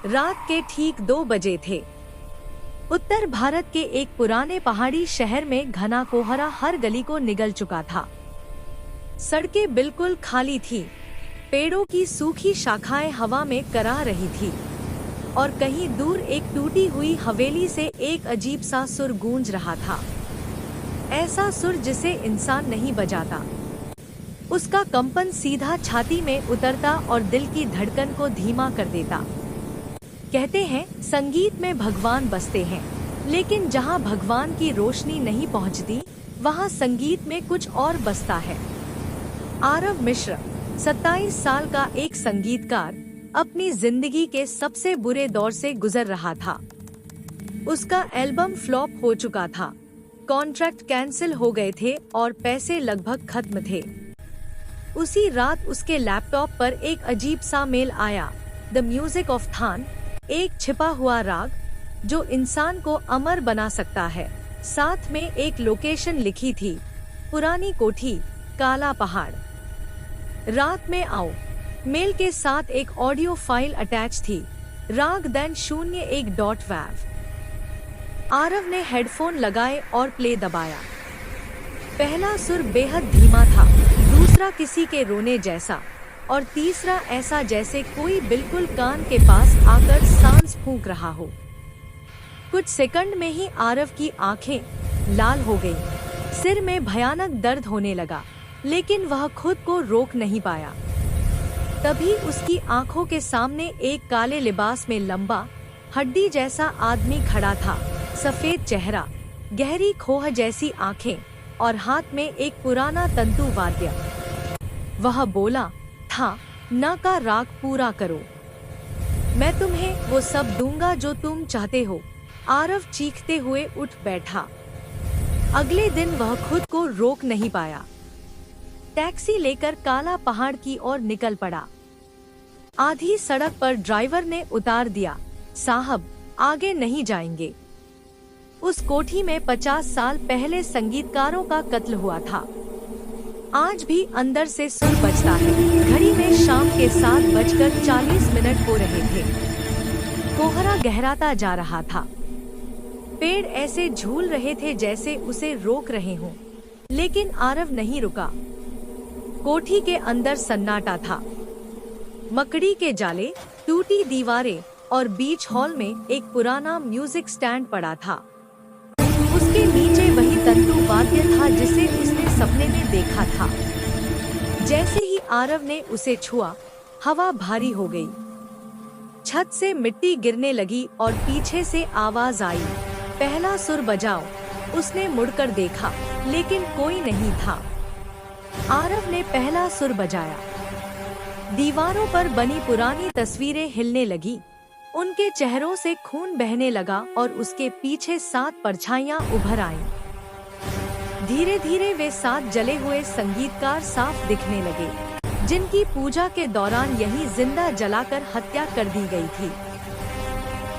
रात के ठीक 2 बजे थे। उत्तर भारत के एक पुराने पहाड़ी शहर में घना कोहरा हर गली को निगल चुका था। सड़कें बिल्कुल खाली थीं, पेड़ों की सूखी शाखाएं हवा में कराह रही थी और कहीं दूर एक टूटी हुई हवेली से एक अजीब सा सुर गूंज रहा था। ऐसा सुर जिसे इंसान नहीं बजाता। उसका कंपन सीधा छाती में उतरता और दिल की धड़कन को धीमा कर देता। कहते हैं संगीत में भगवान बसते हैं, लेकिन जहाँ भगवान की रोशनी नहीं पहुँचती, वहाँ संगीत में कुछ और बसता है। आरव मिश्र 27 साल का एक संगीतकार अपनी जिंदगी के सबसे बुरे दौर से गुजर रहा था। उसका एल्बम फ्लॉप हो चुका था, कॉन्ट्रैक्ट कैंसिल हो गए थे और पैसे लगभग खत्म थे। उसी रात उसके लैपटॉप पर एक अजीब सा मेल आया। द म्यूजिक ऑफ थान, एक छिपा हुआ राग जो इंसान को अमर बना सकता है। साथ में एक लोकेशन लिखी थी, पुरानी कोठी, काला पहाड़। रात में आओ। मेल के साथ एक ऑडियो फाइल अटैच थी, राग दैन 01.wav। आरव ने हेडफोन लगाए और प्ले दबाया। पहला सुर बेहद धीमा था, दूसरा किसी के रोने जैसा और तीसरा ऐसा जैसे कोई बिल्कुल कान के पास आकर सांस फूंक रहा हो। कुछ सेकंड में ही आरव की आंखें लाल हो गईं, सिर में भयानक दर्द होने लगा, लेकिन वह खुद को रोक नहीं पाया। तभी उसकी आंखों के सामने एक काले लिबास में लंबा, हड्डी जैसा आदमी खड़ा था। सफेद चेहरा, गहरी खोह जैसी आंखें और हाथ में एक पुराना तंतु वाद्य। वह बोला था, ना का राग पूरा करो, मैं तुम्हें वो सब दूंगा जो तुम चाहते हो। आरव चीखते हुए उठ बैठा। अगले दिन वह खुद को रोक नहीं पाया। टैक्सी लेकर काला पहाड़ की ओर निकल पड़ा। आधी सड़क पर ड्राइवर ने उतार दिया, साहब आगे नहीं जाएंगे। उस कोठी में 50 साल पहले संगीतकारों का कत्ल हुआ था। आज भी अंदर से सुर बजता है। घड़ी में शाम के 7:40 हो रहे थे। कोहरा गहराता जा रहा था। पेड़ ऐसे झूल रहे थे जैसे उसे रोक रहे हों, लेकिन आरव नहीं रुका। कोठी के अंदर सन्नाटा था। मकड़ी के जाले, टूटी दीवारें और बीच हॉल में एक पुराना म्यूजिक स्टैंड पड़ा था। उसके नीचे वही तंतु वाद्य था जिसे उसने सपने में देखा था। जैसे ही आरव ने उसे छुआ, हवा भारी हो गई। छत से मिट्टी गिरने लगी और पीछे से आवाज आई, पहला सुर बजाओ। उसने मुड़कर देखा, लेकिन कोई नहीं था। आरव ने पहला सुर बजाया। दीवारों पर बनी पुरानी तस्वीरें हिलने लगी। उनके चेहरों से खून बहने लगा और उसके पीछे 7 परछाइयां उभर आईं। धीरे धीरे वे 7 जले हुए संगीतकार साफ दिखने लगे, जिनकी पूजा के दौरान यही जिंदा जलाकर हत्या कर दी गई थी।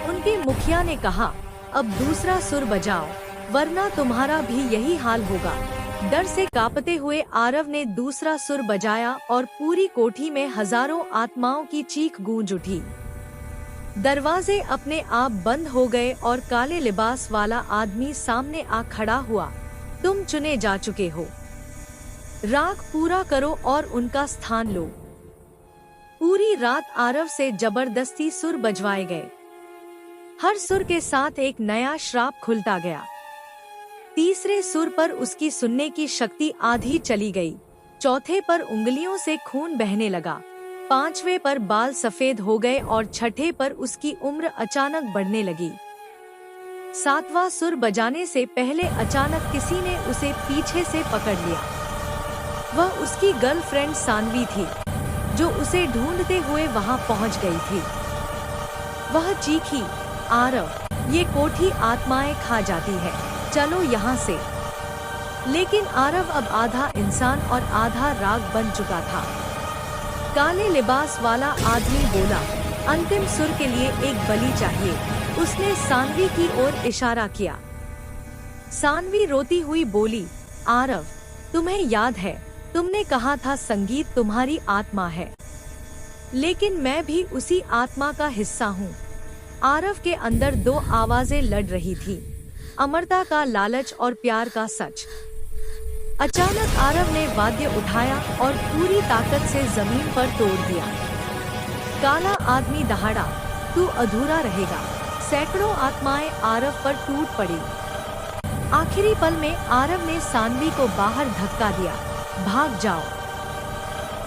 उनके मुखिया ने कहा, अब दूसरा सुर बजाओ, वरना तुम्हारा भी यही हाल होगा। डर से कांपते हुए आरव ने दूसरा सुर बजाया और पूरी कोठी में हजारों आत्माओं की चीख गूंज उठी। दरवाजे अपने आप बंद हो गए और काले लिबास वाला आदमी सामने आ खड़ा हुआ। तुम चुने जा चुके हो, राग पूरा करो और उनका स्थान लो। पूरी रात आरव से जबरदस्ती सुर बजवाए गए। हर सुर के साथ एक नया श्राप खुलता गया। तीसरे सुर पर उसकी सुनने की शक्ति आधी चली गई। चौथे पर उंगलियों से खून बहने लगा। 5वें पर बाल सफेद हो गए और छठे पर उसकी उम्र अचानक बढ़ने लगी। 7वां सुर बजाने से पहले अचानक किसी ने उसे पीछे से पकड़ लिया। वह उसकी गर्लफ्रेंड सानवी थी, जो उसे ढूंढते हुए वहां पहुंच गई थी। वह चीखी, आरव, ये कोठी आत्माएं खा जाती है, चलो यहाँ से। लेकिन आरव अब आधा इंसान और आधा राग बन चुका था। काले लिबास वाला आदमी बोला, अंतिम सुर के लिए एक बलि चाहिए। उसने सानवी की ओर इशारा किया। सानवी रोती हुई बोली, आरव, तुम्हें याद है, तुमने कहा था संगीत तुम्हारी आत्मा है। लेकिन मैं भी उसी आत्मा का हिस्सा हूँ। आरव के अंदर दो आवाजें लड़ रही थी, अमरता का लालच और प्यार का सच। अचानक आरव ने वाद्य उठाया और पूरी ताकत से जमीन पर तोड़ दिया। काला आदमी दहाड़ा, तू अधूरा रहेगा। सैकड़ों आत्माएं आरव पर टूट पड़ी। आखिरी पल में आरव ने सानवी को बाहर धक्का दिया, भाग जाओ।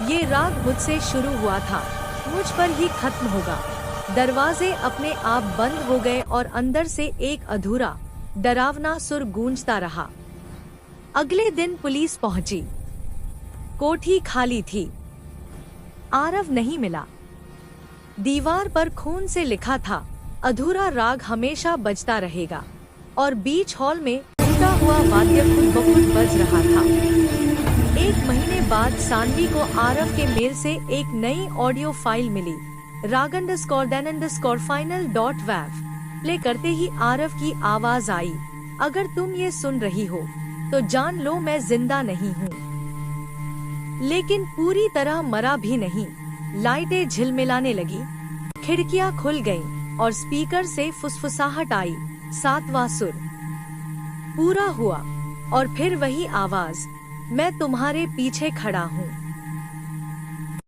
ये राग मुझसे शुरू हुआ था, मुझ पर ही खत्म होगा। दरवाजे अपने आप बंद हो गए और अंदर से एक अधूरा, डरावना सुर गूंजता रहा। अगले दिन पुलिस पहुंची। कोठी खाली थी, आरव नहीं मिला। दीवार पर खून से लिखा था, अधूरा राग हमेशा बजता रहेगा। और बीच हॉल में टूटा हुआ वाद्य खुद ब खुद बज रहा था। 1 महीने बाद सानवी को आरव के मेल से एक नई ऑडियो फाइल मिली। rag_then_final.wav प्ले करते ही आरव की आवाज आई, अगर तुम ये सुन रही हो तो जान लो मैं जिंदा नहीं हूँ, लेकिन पूरी तरह मरा भी नहीं। लाइटें झिलमिलाने लगी, खिड़कियां खुल गईं और स्पीकर से फुसफुसाहट आई, 7वां सुर पूरा हुआ। और फिर वही आवाज, मैं तुम्हारे पीछे खड़ा हूँ।